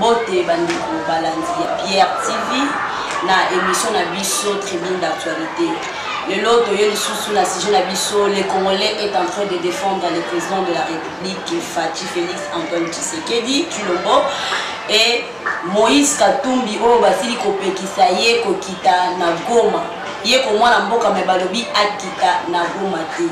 Mbote bandeko balanzi Pierre TV na émission na biso tribune d'actualité. Le lot de sous la sujet na biso, les Congolais est en train de défendre le président de la République Fatou Félix Antoine Tshisekedi Tshilombo et Moïse Katumbi o basili kopekisa ye kokita na Goma. Ye ko mwana mboka me balobi akita na Goma te.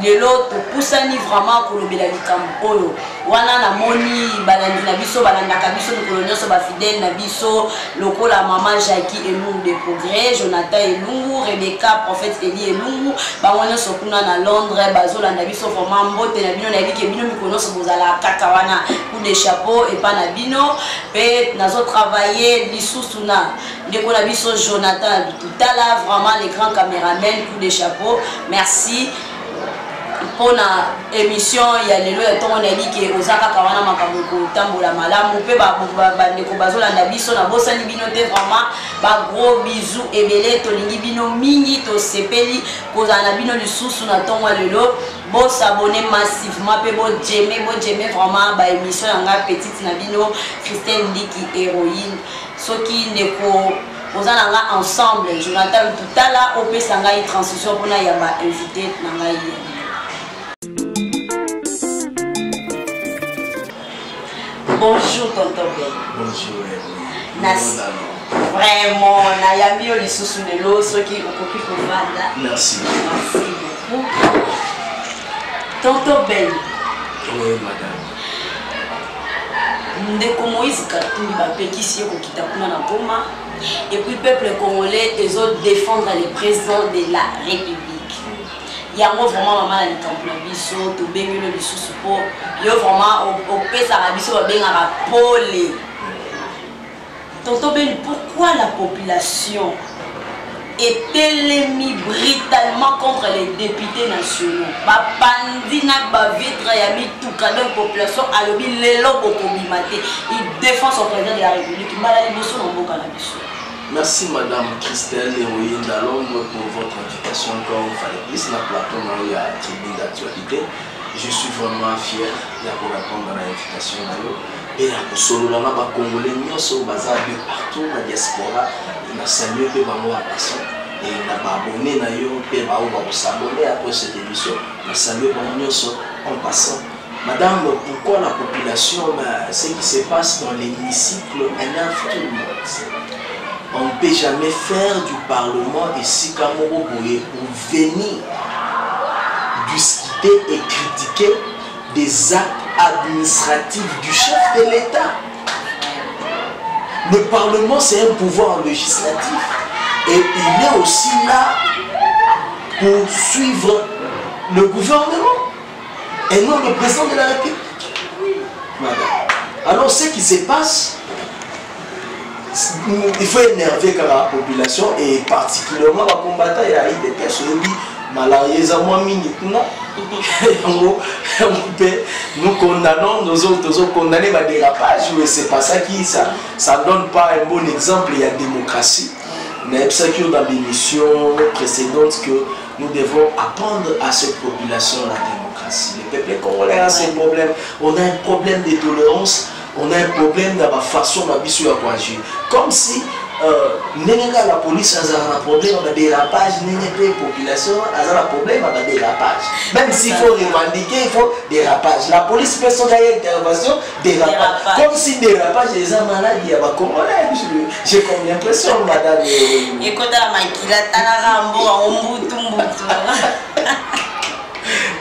Lelo to pusani vraiment kolobela likambo oyo wana na moni balandi na biso balandaka biso kolonyo so ba fidèle na biso lokola maman Jackie Elungu de Progrès, Jonathan Elungu, Rebecca Prophète Eli Elungu bangonya so kuna na Londres bazolanda biso vraiment mbote na bino na bike bino mikono so bozala kaka wana coup de chapeau et pas na bino pe nazo travailler lisusu na ndeko na biso Jonathan Tutala, vraiment les grands caméramans, coup de chapeau, merci. Pour la émission, il y a les lois on a dit que Osaka Kawana Makamoko Tambola Malamu pe ba ndeko bazola na biso na bosa ni bino te vraiment ba gros bisous et belé to lingi bino mingi to sepeli koza na bino lisusu na tongo lelo bo s'abonner massivement pe bo j'aimer vraiment ba émission nga petite na bino Christelle Ndiki héroïne soki ndeko ozana nga ensemble Jonathan Tutala op sanga y transition pour na ya ba invité na ngai. Bonjour tonton Ben. Bonjour. Vraiment, Nayami oli sous de l'eau, ceux qui ont copié pour Vanda. Merci. Merci beaucoup. Tonton Ben. Oui, madame. Ndeko Moïse Katumbi bapekisi yo kokita kuna na Goma. Et puis peuple congolais, ils ont défendre les présidents de la République. Il y a vraiment maman na likambo na biso to bengelo lisusu po yo vraiment au pesa na biso ba benga pole. Tonton Ben, pourquoi la population est-elle mise brutalement contre les députés nationaux? Ba bandi na ba vitre ya mi tout ka donc population alobi lelo bokomimate. Il défend son président de la République. Malali boso na mboka na biso. Merci Madame Christelle Héroïne d'Alombre pour votre invitation encore une fois de plus dans le plateau de la tribune d'actualité. Je suis vraiment fier de répondre à l'invitation et à solo la ba congolais nyonso baza de partout na diaspora na saluer pe bango à passion et na ba abonné na yo pe ba o s'abonner après cette émission na saluer bango nyonso en passant. Madame, pourquoi la population, ce qui se passe dans l'hémicycle énerve tout le monde. On ne peut jamais faire du Parlement ici Kamoro Boye pour venir discuter et critiquer des actes administratifs du chef de l'État. Le Parlement, c'est un pouvoir législatif et il est aussi là pour suivre le gouvernement et non le président de la République. Madame. Alors ce qui se passe, il faut énerver la population et particulièrement la combattant et la des personnes malheureusement nous condamnons nos autres condamner le dérapage, mais c'est pas ça qui ça donne pas un bon exemple. Il y a démocratie. Mais c'est que dans l'émission précédente que nous devons apprendre à cette population la démocratie. Le peuple congolais a ces problèmes. On a un problème de tolérance. On a un problème dans la façon dont on a agir. Comme si la police a un problème, on a des rapages, la population a un problème, on a des rapages. Même s'il faut revendiquer, il faut des rapages. La police peut son intervention, des rapages. Comme si des rapages, les gens malades, il y a pas congolais. J'ai comme l'impression, madame. Écoute, la maquilla, t'as la rambo, on boutou.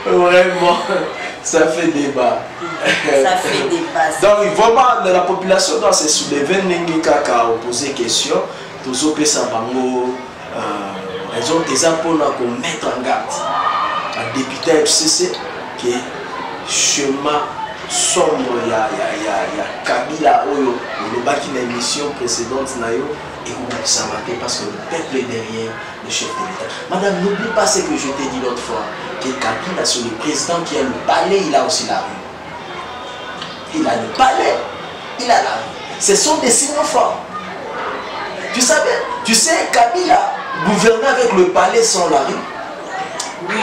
Vraiment. Ça fait débat. Ça fait débat. Donc vraiment la population doit se soulever, n'engaka poser question. Tous aux ça bango raison des impôts pour mettre en garde. Un député FCC qui est chemin sombre ya Kabila Oyo le baki na émission précédente nayo et on ça marqué parce que le peuple est derrière le chef de l'État. Madame, n'oublie pas ce que je t'ai dit l'autre fois. Que Kabila, sur le président qui a le palais, il a aussi la rue. Il a le palais, il a la rue. Ce sont des signaux forts. Tu savais, tu sais, Kabila gouvernait avec le palais sans la rue. Oui,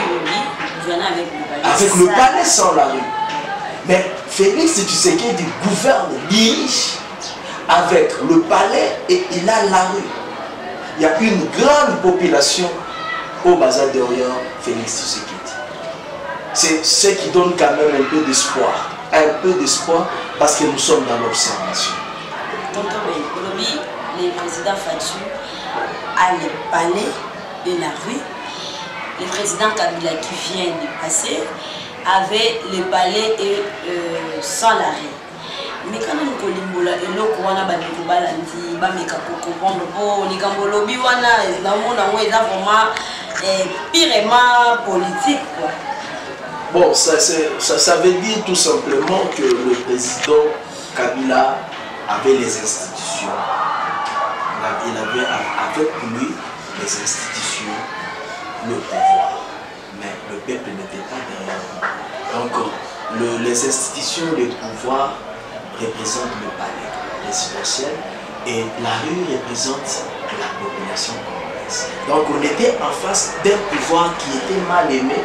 gouvernait avec le palais. Avec le palais sans la rue. Mais Félix Tshisekedi gouverne, dirige avec le palais et il a la rue. Il y a une grande population au bazar d'Orient, Félix Tshisekedi. C'est ce qui donne quand même un peu d'espoir. Un peu d'espoir parce que nous sommes dans l'observation. Aujourd'hui, le président Fatou a le palais et la rue. Le président Kabila qui vient de passer avait le palais et sans l'arrêt. Mais quand on kolimbola eloko wana bandeko balandi bameka comprendre po likambo lobi wana namona ngo eza vraiment pirement politique quoi. Bon, ça veut dire tout simplement que le président Kabila avait les institutions. Il avait avec lui les institutions, le pouvoir. Mais le peuple n'était pas derrière. Donc, les institutions, le pouvoir représentent le palais présidentiel et la rue représente la population congolaise. Donc, on était en face d'un pouvoir qui était mal aimé,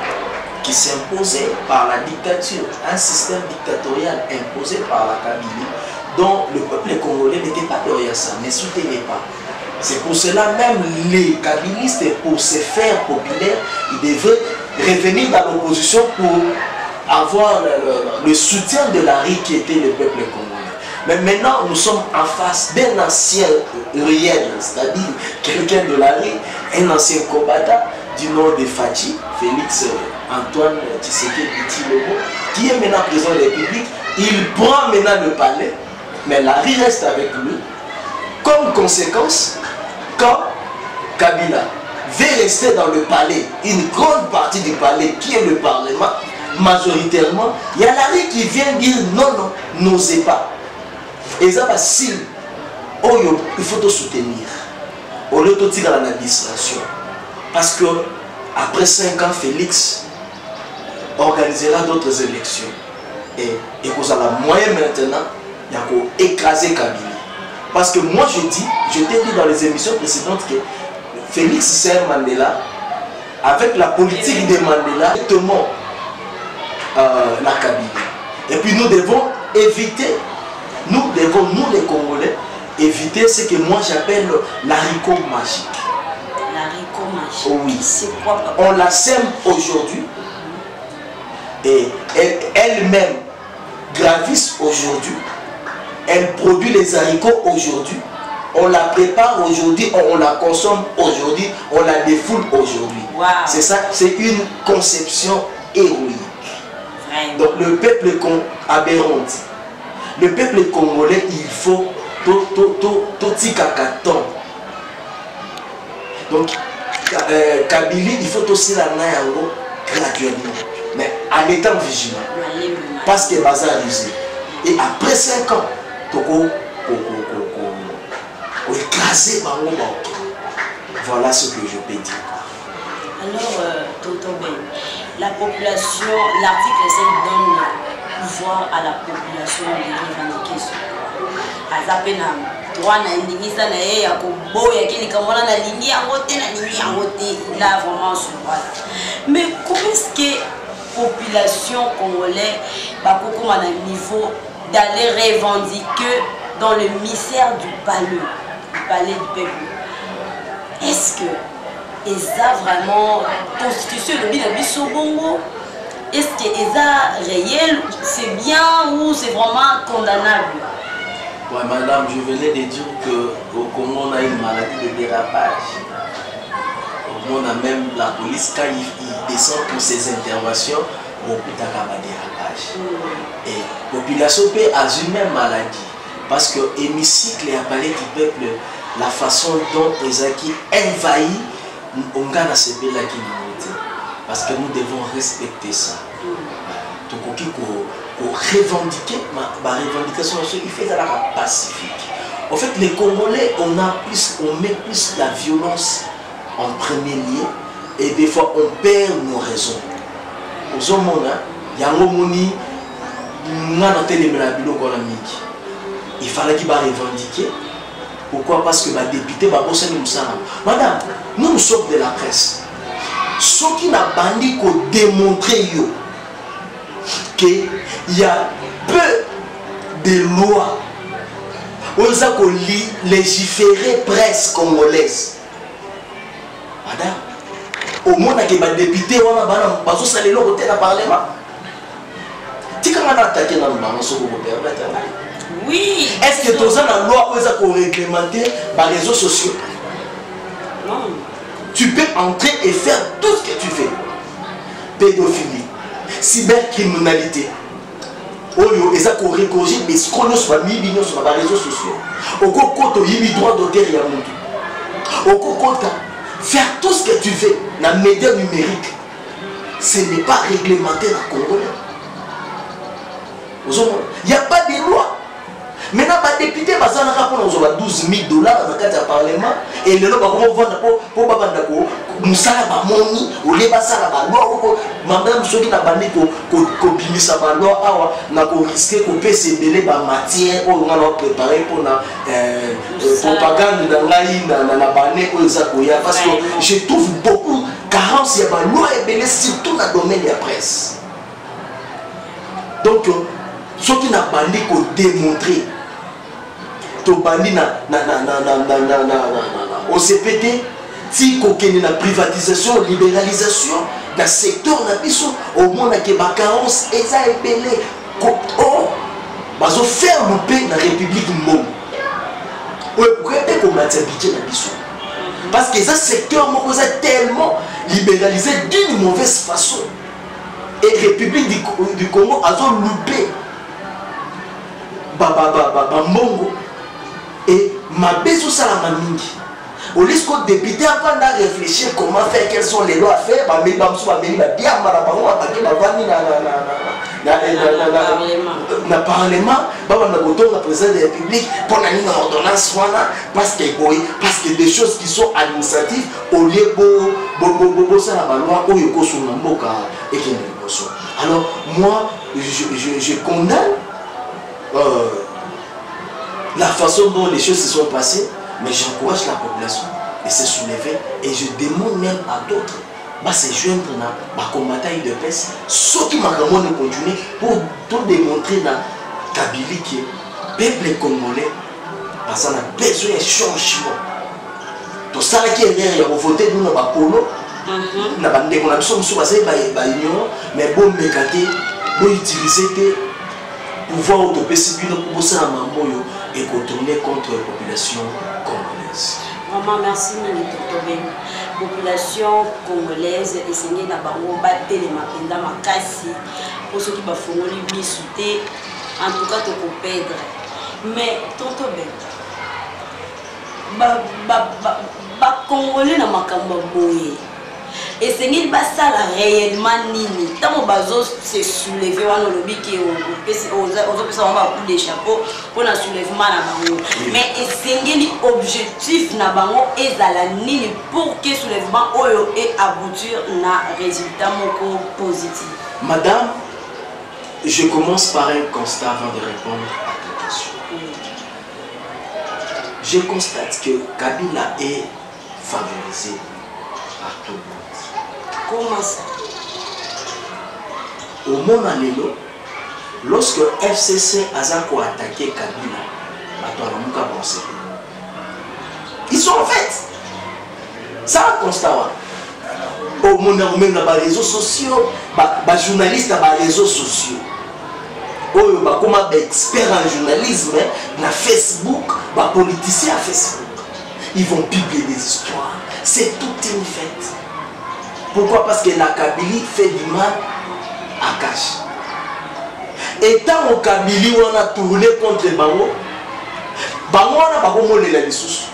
qui s'imposait par la dictature, un système dictatorial imposé par la Kabylie, dont le peuple congolais n'était pas derrière ça, ne soutenait pas. C'est pour cela même les kabylistes, pour se faire populaires, ils devaient revenir dans l'opposition pour avoir le soutien de la rue qui était le peuple congolais. Mais maintenant, nous sommes en face d'un ancien réel, c'est-à-dire quelqu'un de la rue, un ancien combattant du nom de Fachi, Félix Antoine Tshisekedi Tshilombo, qui est maintenant président de la République. Il prend maintenant le palais, mais la rue reste avec lui. Comme conséquence, quand Kabila veut rester dans le palais, une grande partie du palais qui est le Parlement, majoritairement, il y a la rue qui vient dire non, non, n'osez pas. Et ça va si il faut te soutenir. Au lieu de tirer l'administration. Parce que après 5 ans, Félix organisera d'autres élections. Et qu'on a la moyenne maintenant, il y a qu'à écraser Kabila. Parce que moi je t'ai dit dans les émissions précédentes que Félix c'est Mandela, avec la politique de Mandela, exactement la Kabylie. Et puis nous devons éviter, nous les Congolais, éviter ce que moi j'appelle l'haricot magique. L'haricot magique. Oui. C'est quoi, papa? On la sème aujourd'hui et elle-même gravisse aujourd'hui. Elle produit les haricots aujourd'hui, on la prépare aujourd'hui, on la consomme aujourd'hui, on la défoule aujourd'hui. Wow. C'est ça, c'est une conception héroïque. Vraiment. Donc le peuple aberrant, le peuple congolais, il faut tout kakaton. Donc Kabylie, il faut aussi la naïango graduellement, mais en étant vigilant, parce que bazar usé. Et après 5 ans, écraser voilà ce que je peux dire. Alors, Tonton Ben, la population, l'article 5 donne pouvoir à la population de revendiquer ce droit. Azapena, droit na indimisa na ye ya koboya kili kamona na lingi yangote na lingi yangote, il a vraiment ce droit là. Mais comment est-ce que la population congolaise va beaucoup à un niveau d'aller revendiquer dans le mystère du palais du peuple? Est-ce que ça vraiment constitution le bien de bongo? Est-ce que ça réel, c'est bien ou c'est vraiment condamnable? Ouais, madame, je venais de dire qu'au Congo on a une maladie de dérapage. On a même la police quand il descend pour ses interventions, beaucoup de dérapage. Et la population peut assumer une maladie. Parce que l'hémicycle et le palais du peuple, la façon dont ils ont envahi, on gagne ce pays là qui nous. Parce que nous devons respecter ça. Donc, on revendiquer, ma revendication, il fait la pacifique. En fait, les Congolais, on met plus la violence en premier lieu et des fois on perd nos raisons. Aux hommes, il y a un moment il fallait qu'il va revendiquer. Pourquoi? Parce que les députés, madame, nous sommes de la presse. Ce qui n'a pas dit qu'on démontrer qu'il y a peu de lois on a légiférer presse congolaise. Madame, au monde qui va député, on a bazo salé le côté dans le parlement. Tu comment attaquer dans le parlement sur le permettre? Oui. Est-ce que tu as la loi où on réglementer les réseaux sociaux? Non. Tu peux entrer et faire tout ce que tu fais. Pédophilie, cybercriminalité. Oyo, et ça qu'on récorrige, mais ce qu'on a sur les réseaux sociaux. Au côté, il y a droit d'auteur, il y a mon. Au côté, faire tout ce que tu fais dans les médias numériques, ce n'est pas réglementé dans le Congo. Il n'y a pas de loi. Maintenant, les députés, ils ont 12 000 $, dans le Parlement, et ils vont vendre pour Moussala Bamoni, ou les Bassala Balo, madame, ceux qui n'ont pas dit que ça va loi, n'a risqué que PCB la matière, on a préparé pour la propagande dans la banée, parce que je trouve beaucoup carence, il y a une loi et surtout dans le domaine de la presse. Donc, ceux qui n'ont pas dit que démontrer, au CPT, si il y a privatisation, libéralisation, dans le secteur, au monde qui a carence, et ça est belé. Ils ont fait un peu dans la République du monde. Pourquoi est-ce qu'on a budget dans parce que ce secteur est tellement libéralisé d'une mauvaise façon. Et la République du Congo a loupé. Mbongo. Et ma besoin ça la mingi. Au lieu que député avant de réfléchir comment faire, quelles sont les lois à faire, mais bien na parlement, la présidence de la République pour la ordonnance parce que des choses qui sont administratives au lieu de ça la loi où il y a alors moi je condamne la façon dont les choses se sont passées, mais j'encourage la population de se soulever et je demande même à d'autres de se joindre dans le combattant de paix, ceux qui m'ont continué pour démontrer dans Kabylie que le peuple congolais a besoin de changement. Tout ça qui est derrière, il faut voter dans le polo, mais bon, pour utiliser le pouvoir autopécifique pour ça et tourner contre la population congolaise. Maman, merci la population congolaise et c'est na bango battre les mapenda makasi pour ceux qui ba fongoli bisouté en tout cas to perdre mais tonto ben ba congolais na makamba boye et c'est qu'il basa la réellement nini tant bazo se soulever wana lobi ki on va couper les chapeaux pour na soulèvement na bango mais c'est qu'il objectif na bango ezala nini pour que soulèvement oyo et aboutir na résultat moko positif. Madame, je commence par un constat avant de répondre à ta question. Je constate que Kabila est favorisé par tout le monde. Comment ça? Au moment où, lorsque FCC a attaqué Kabila, ils sont en fait. Ça un constat. Au moment où même les réseaux sociaux, les journalistes les réseaux sociaux. Comme experts en journalisme, na Facebook, les politiciens à Facebook. Ils vont publier des histoires. C'est toute une fête. Pourquoi? Parce que la Kabylie fait du mal à cash. Et tant au Kabylie, on a tourné contre Bango, Bango n'a pas commencé la ressource.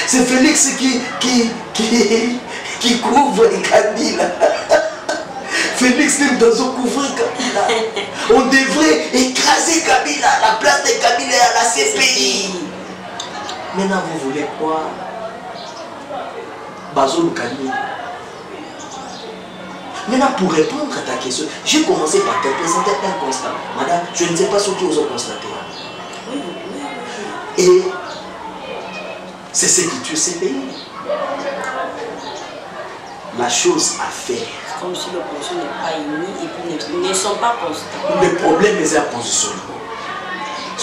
C'est Félix qui couvre Kabila. Félix n'est pas couvrir Kabila. On devrait écraser Kabila. La place de Kabila est à la CPI. Maintenant, vous voulez quoi? Maintenant, pour répondre à ta question, j'ai commencé par te présenter un constat. Madame, je ne sais pas ce que vous avez constaté. Et c'est ce qui tue ces pays. La chose à faire. Comme si l'opposition n'est pas unie et puis ne sont pas constants. Le problème est à positionnement.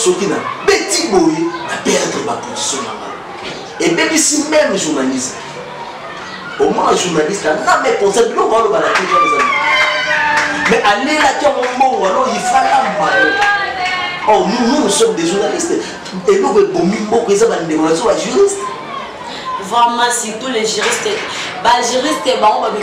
ce qui n'a petit boy à perdre ma position. Et même si même journaliste, au moins un journaliste n'a même pensé de l'eau, on va la télé. Mais allez là, tu as mon mot, alors il faut la oh, nous sommes des journalistes. Et nous, bon, nous sommes des juristes. Vraiment, surtout les juristes. Les juristes,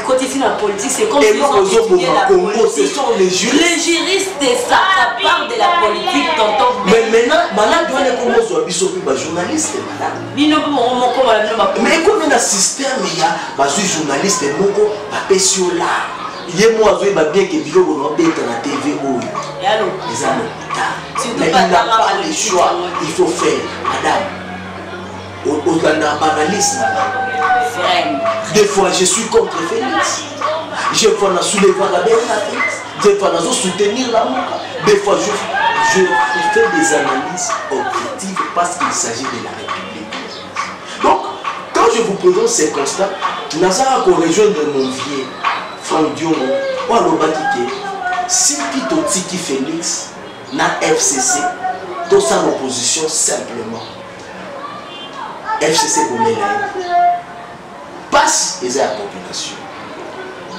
côté ici dans la politique, c'est comme si ils ont étudié la politique. Ce sont les juristes. Les juristes, ça part de la politique, tonton. Mais maintenant, tu as comment soit des journalistes, madame. Mais comme dans le système, il y a des journalistes, des gens là. Il y a moi qui bien que Bilo on est dans la TV les amis. Mais il n'a pas le choix, il faut faire, madame. Au-delà banalisme, des fois je suis contre Félix, des fois je soulève la Bernadette, des fois je soutenir la Mouka, des fois je fais des analyses objectives parce qu'il s'agit de la République. Donc, quand je vous présente ces constats, nous allons rejoindre mon vieux Franck Diomo, ou alors si Pito Tiki Félix n'a FCC, dans sa opposition simplement. FCC pour Mélaï passe et la population.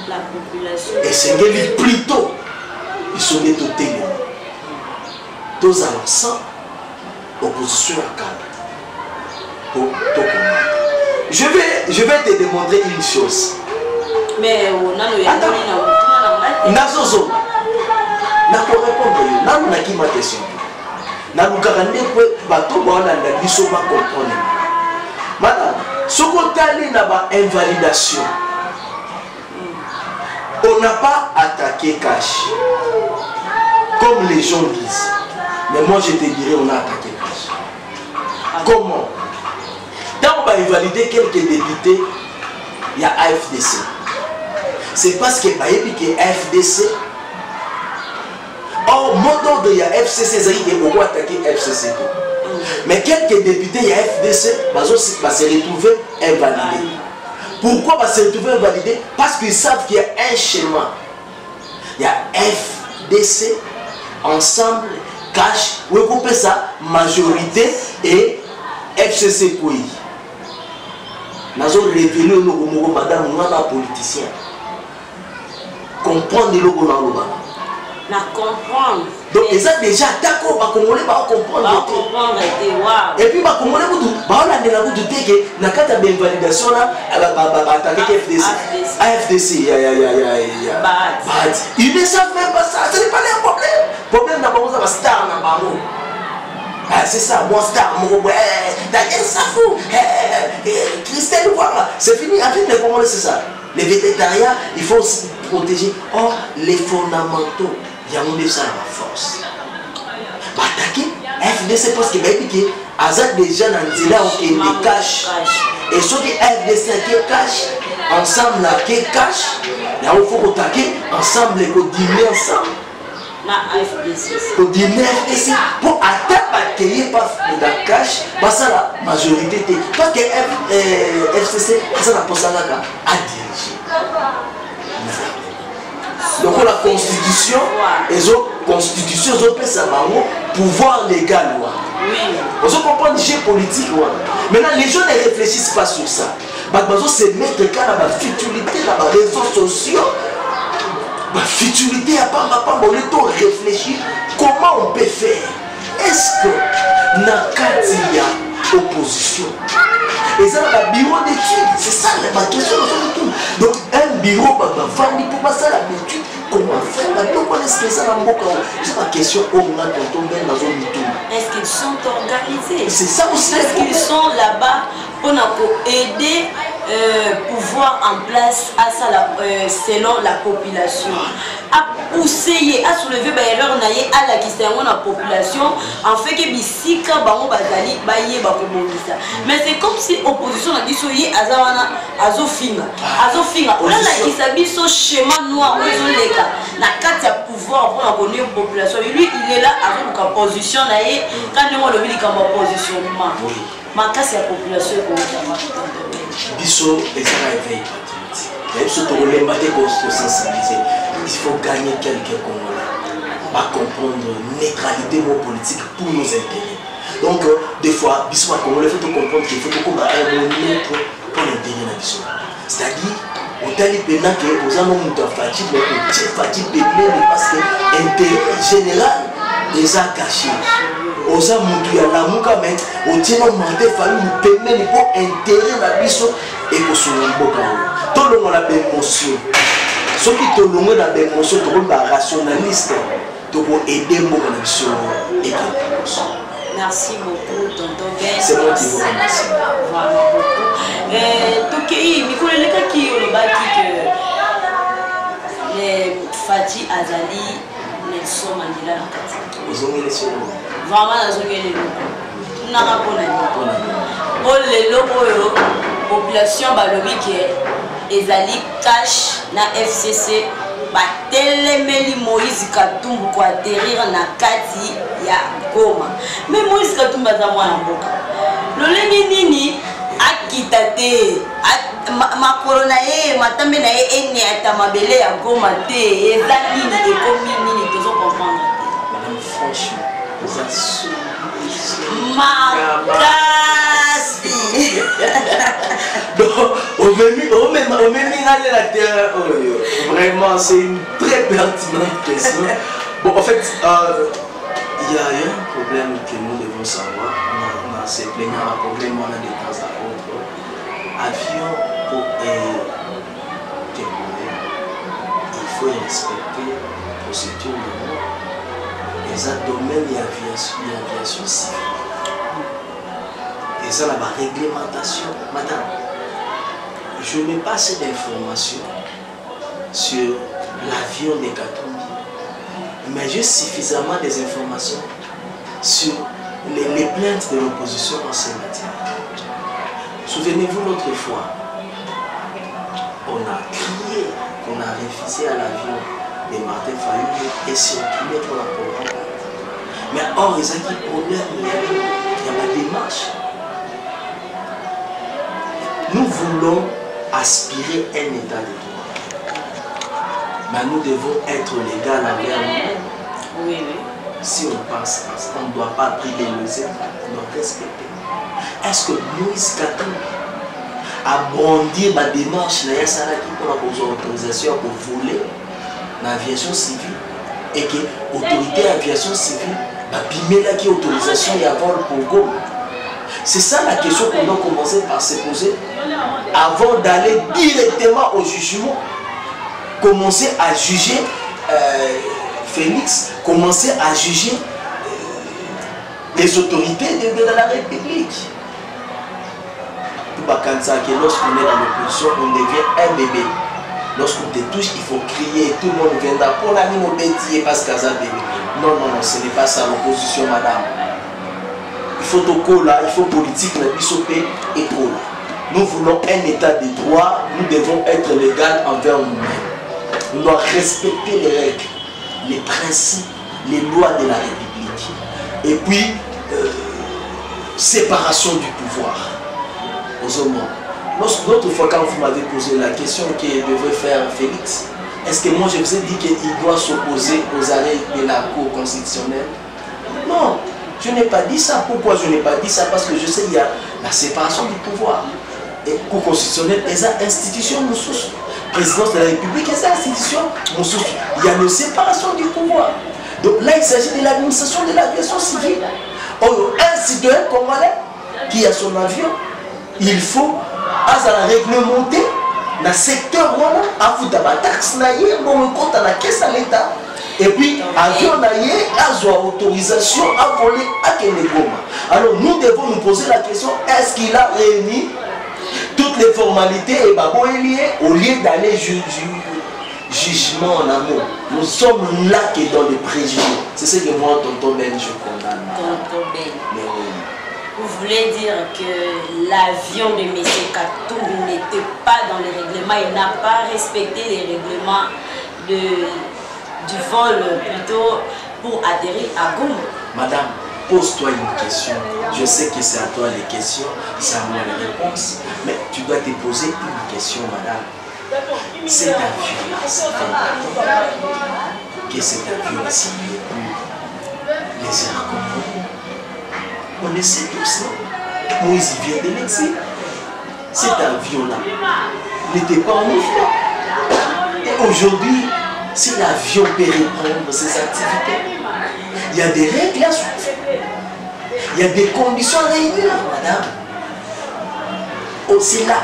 La population. Et c'est plutôt ils sont les dotés. Tous à l'ensemble, opposition à calme. Je vais te demander une chose. Mais on a le Nazozo. Na pour répondre, na qui ma question. Na nous garantir que bateau on a la biso va comprendre. Madame, ce qu'on t'a dit là-bas, invalidation. On n'a pas attaqué Cash. Comme les gens disent. Mais moi je te dirais, on a attaqué Cash. Comment? Quand on va invalider quelques députés, il y a AFDC. C'est parce que FDC. Or, mon ordre, il y a FCC, c'est pourquoi attaquer FCC. Mais quelques députés, il y a FDC, va se retrouver invalidés. Pourquoi va se retrouver invalidés? Parce qu'ils savent qu'il y a un schéma. Il y a FDC, ensemble, cash, vous coupez ça, majorité et FCC pour y. Nous avons révélé le logo, madame, nous sommes politiciens. Comprendre le logo dans le bas. Comprendre. Donc, ils ont déjà d'accord, les Congolais vont comprendre. Et puis, les Congolais vont douter que la carte d'invalidation, attaquer FDC. AFDC, ils ne savent même pas ça. Ce n'est pas un problème. Le problème, c'est que star n'a pas mot. C'est ça, moi star, Daniel Safou, Christelle, voilà. C'est fini, en fait, les Congolais, c'est ça. Les végétariens, il faut aussi protéger. Oh, les fondamentaux. Il y a un ça la force. Attaquer FDC parce que Azad déjà dans le là qui les cache. Et ceux qui FDC qui cache, ensemble qui cache, là il faut attaquer ensemble et dîner ensemble. Pour dîner FDC pour attaquer pas la cache, parce que la majorité parce que FCC ça n'a pas ça à diriger. Donc la constitution, les autres constitutions, les autres pouvoir légal. Vous comprenez le jeu politique. Maintenant, les gens ne réfléchissent pas sur ça. Ils se mettent dans la futurité, dans les réseaux sociaux. La futurité, on doit réfléchir comment on peut faire. Est-ce que Nakatia opposition? Et ça, le bureau d'études, c'est ça ma question. Donc, un bureau, pour passer à l'étude, comment faire? Donc, est-ce que ça va beaucoup? C'est ma question. Est-ce qu'ils sont organisés? C'est ça aussi. Est-ce qu'ils sont là-bas pour aider pouvoir en place à ça selon la population? À pousser, à soulever l'erreur à la question de la population, en fait que bisika bango bazali baye bakomomisa. Mais c'est comme si opposition a dit soyez azofinga on a la kisabiso schéma noir ozoleka na carte ya pouvoir pour la bonne population. Lui il est là avec la position naie quand on le dit comme positionnement. Ma casse la population pour biso ezala éveil patriotique. Il faut gagner quelques Congolais. va comprendre neutralité politique pour nos intérêts. Donc, des fois, il faut comprendre qu'il faut combattre un neutre pour l'intérêt national. C'est-à-dire, on t'a dit que vous avez un fatigue parce que l'intérêt général est caché. Aux amoudou ya la mouka mais au tient monter fallu nous permettre pour intérêt la biso et pour son mboka. Tout le monde a émotion. Ceux qui te l'ont dans l'émotion, tu es rationaliste, tu peux aider mboka na biso et merci beaucoup, tonton Ben. C'est moi qui vous remercie. Vraiment beaucoup. Tokei, Mikolo Leka qui que les Fati Azali, Nelson Mandela na Kati. Ils ont mis les choses. Vraiment, ils ont mis les locaux. N'a pas pour la pour les locaux, population balobi ezali cash na FCC. Batelemeli Moïse Katumbu kwa atterrir na kati ya Goma. Mais Moïse Katumbu aza mwana mboka. Lolenge nini akita te makolo na ye matambe na ye ene ata mabele ya Goma te eza nini ekomi nini tozo comprendre te. Madame franchement vous êtes makasi. Donc, vraiment, c'est une très pertinente question. Bon, en fait, il y a un problème que nous devons savoir. On a ces plaignants, un problème, on a des temps à autre. Avion pour témoigner, il faut respecter la procédure de loi. Les domaines de l'aviation civile. Et ça, la réglementation. Madame, je n'ai pas assez d'informations sur l'avion de Katumbi, mais j'ai suffisamment des informations sur les plaintes de l'opposition en ces matières. Souvenez-vous l'autre fois, on a crié qu'on a refusé à l'avion de Martin Fayulu et circulé pour la propagande. Mais or, il y a un problème, il y a la démarche. Nous voulons aspirer un état de droit. Mais nous devons être légal envers nous. Oui, oui. Si on passe, on ne doit pas priver nos États, on doit respecter. Est-ce que Moïse Katumbi a brandi ma démarche na yasala qui pour la autorisation pour voler l'aviation civile et que l'autorité aviation civile a bimé là qui autorisation et vol pour Goma? C'est ça la question qu'on doit commencer par se poser avant d'aller directement au jugement. Commencer à juger Félix, commencer à juger les autorités de la République. Lorsqu'on est dans l'opposition, on devient un bébé. Lorsqu'on te touche, il faut crier, tout le monde viendra pour la mine au bêtier parce qu'il y a un bébé. Non, non, non, ce n'est pas ça l'opposition, madame. Il faut tokola, il faut politique, la bisopé et tout. Nous voulons un état de droit, nous devons être légal envers nous-mêmes. Nous devons respecter les règles, les principes, les lois de la République. Et puis, séparation du pouvoir. Aux hommes. L'autre fois, quand vous m'avez posé la question qu'il devait faire Félix, est-ce que moi je vous ai dit qu'il doit s'opposer aux arrêts de la Cour constitutionnelle? Non, je n'ai pas dit ça. Pourquoi je n'ai pas dit ça? Parce que je sais qu'il y a la séparation du pouvoir. Et Cour constitutionnelle, c'est une institution, présidence de la République, c'est une institution, il y a une séparation du pouvoir. Donc là, il s'agit de l'administration de l'aviation civile. Or, un citoyen congolais qui a son avion, il faut réglementer dans le secteur à foutre la taxe, bon, compte à la caisse à l'État. Et puis, avion a autorisation à voler à Kenegoma. Alors, nous devons nous poser la question, est-ce qu'il a réuni toutes les formalités et au lieu d'aller jugement en amont? Nous sommes là qui est dans le préjugé. C'est ce que moi, tonton Ben, je condamne. Tonton Ben. Vous voulez dire que l'avion de M. Katumbi n'était pas dans les règlements, il n'a pas respecté les règlements du vol plutôt pour atterrir à Goma? Madame, pose-toi une question. Je sais que c'est à toi les questions, c'est à moi les réponses. Mais tu dois te poser une question, madame. Cet avion-là, que cet avion ici les airs comme on le sait tous, non? Moïse vient de l'exil. Cet avion-là n'était pas en mouvement. Et aujourd'hui, si l'avion peut reprendre ses activités, il y a des règles à suivre. Il y a des conditions à réunir, madame. Oh, c'est là.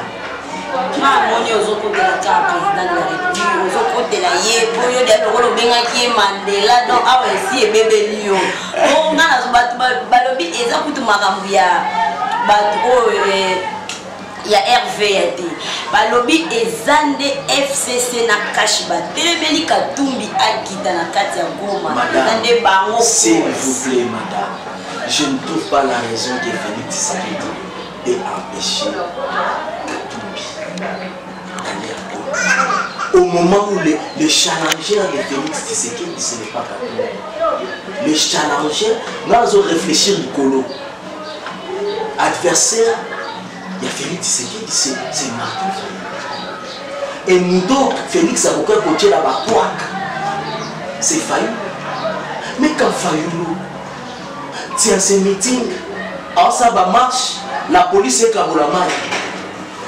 Moni ozoko de la carte président de la République, ozoko de la yepo yo de lokolo benga ki Mandela donc awa esi ebebeli yo. Oh ngana zo batu balobi eza kutu makambo ya batu ya RVD. Balobi ezande FCC na kashi ba telebeli Katumbi akita na kati ya Goma. Ezande bango. S'il vous plaît, madame, je ne trouve pas la raison que Félix Tshisekedi ait empêché au moment où le challenger de Félix Tshisekedi, ce n'est pas Katumbi. Le challenger, nous allons réfléchir du colo. Adversaire, il y a Félix Tshisekedi, c'est Martin Fayulu. Et nous donc, Félix a beaucoup côté là-bas, c'est Fayulu. Mais quand Fayulu tient ses meetings, alors ça va marche, la police est Kaboulama.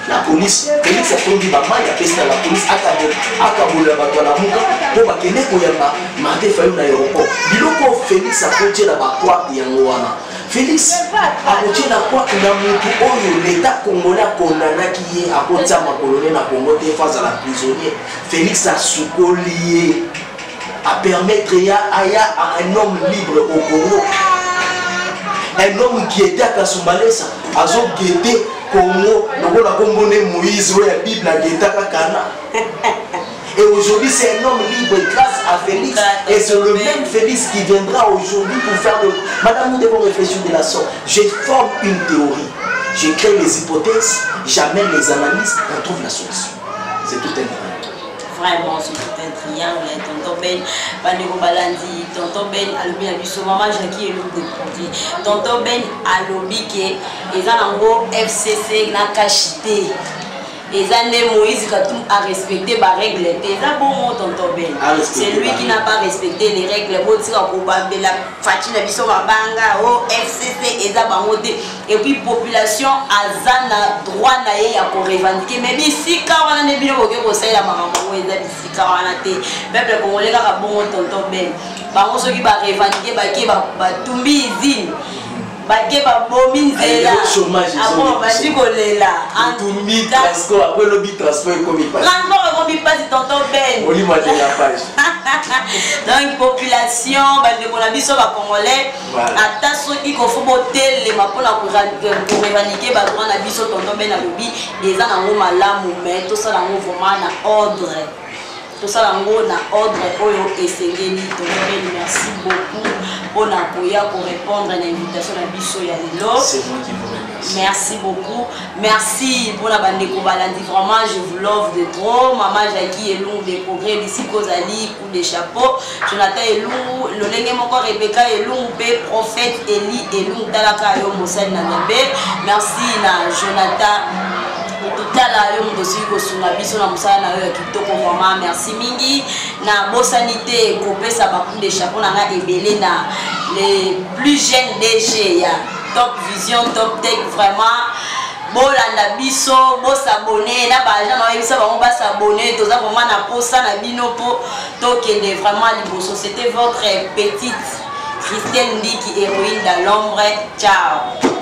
La police, Félix a tombé dans la police, la police a Kaboula Batouanamuka, pour que les Koyama, Martin Fayulu l'aéroport. Biloko Félix a côté là-bas, quoi, Yangoana. Félix a côté la quoi, l'État congolais a condamné qui est à côté de ma colonne à Congo, face à la prisonnière. Félix a sous-collié à permettre à un homme libre au Congo. Un homme qui était à Kasumbalesa, a guetté Congo, donc on a combiné Moïse, la Bible a guetté Kana. Et aujourd'hui, c'est un homme libre grâce à Félix. Et c'est le même Félix qui viendra aujourd'hui pour faire le... Madame, nous devons réfléchir de la sorte. Je forme une théorie. Je crée les hypothèses, j'amène les analyses, on trouve la solution. C'est tout un problème. Vraiment, c'est tout un triangle. Tonton Ben, Bandeko Balandi, Tonton Ben, Alobi Abisso, Maman Jackie et l'autre produit. Tonton Ben, Alobi, qui est en FCC, n'a cachité. Et Moïse Katum a respecté les règles. C'est lui qui n'a pas respecté les règles. Et puis population a droit à revendiquer. Mais ici, quand on a bien peuple congolais a bon tonton Ben. Bango ceux qui va revendiquer batumbi usine. Bakeba bomi nzela abo basikolela antumbi transport après le transport comme pas transport comme pas tonton Ben oli ma dernière page donc population bandeko na biso ba congolais ata soki ko faut botel les mapona pour revendiquer ba droit na biso tonton Ben alobi eza nango malamu mais tout ça nango vraiment na ordre. Tout ça na ordre oyo esengeli. Merci beaucoup pour répondre à l'invitation de Bisso Yalelo. C'est moi qui vous remercie. Merci beaucoup. Merci pour la bande de Balandi. Vraiment, je vous love de trop. Maman Jackie Elou des progrès d'ici Kozali, coup de chapeau. Jonathan Elou, le Lenge Moko Rebecca Elou, prophète Eli Elou, Talaka Yo Moussel Nanabe. Merci na Jonathan. Merci mingi na bosanité kopesa bakou de chapeau na ebele na les plus jeunes DG ya Top Vision Top Tech vraiment bolanda biso bo s'abonner na ba gens na bisa ba s'abonner toza vraiment na posa na bino po tokende vraiment liboso. C'était votre petite Christiane Ndiki, héroïne dans l'ombre. Ciao.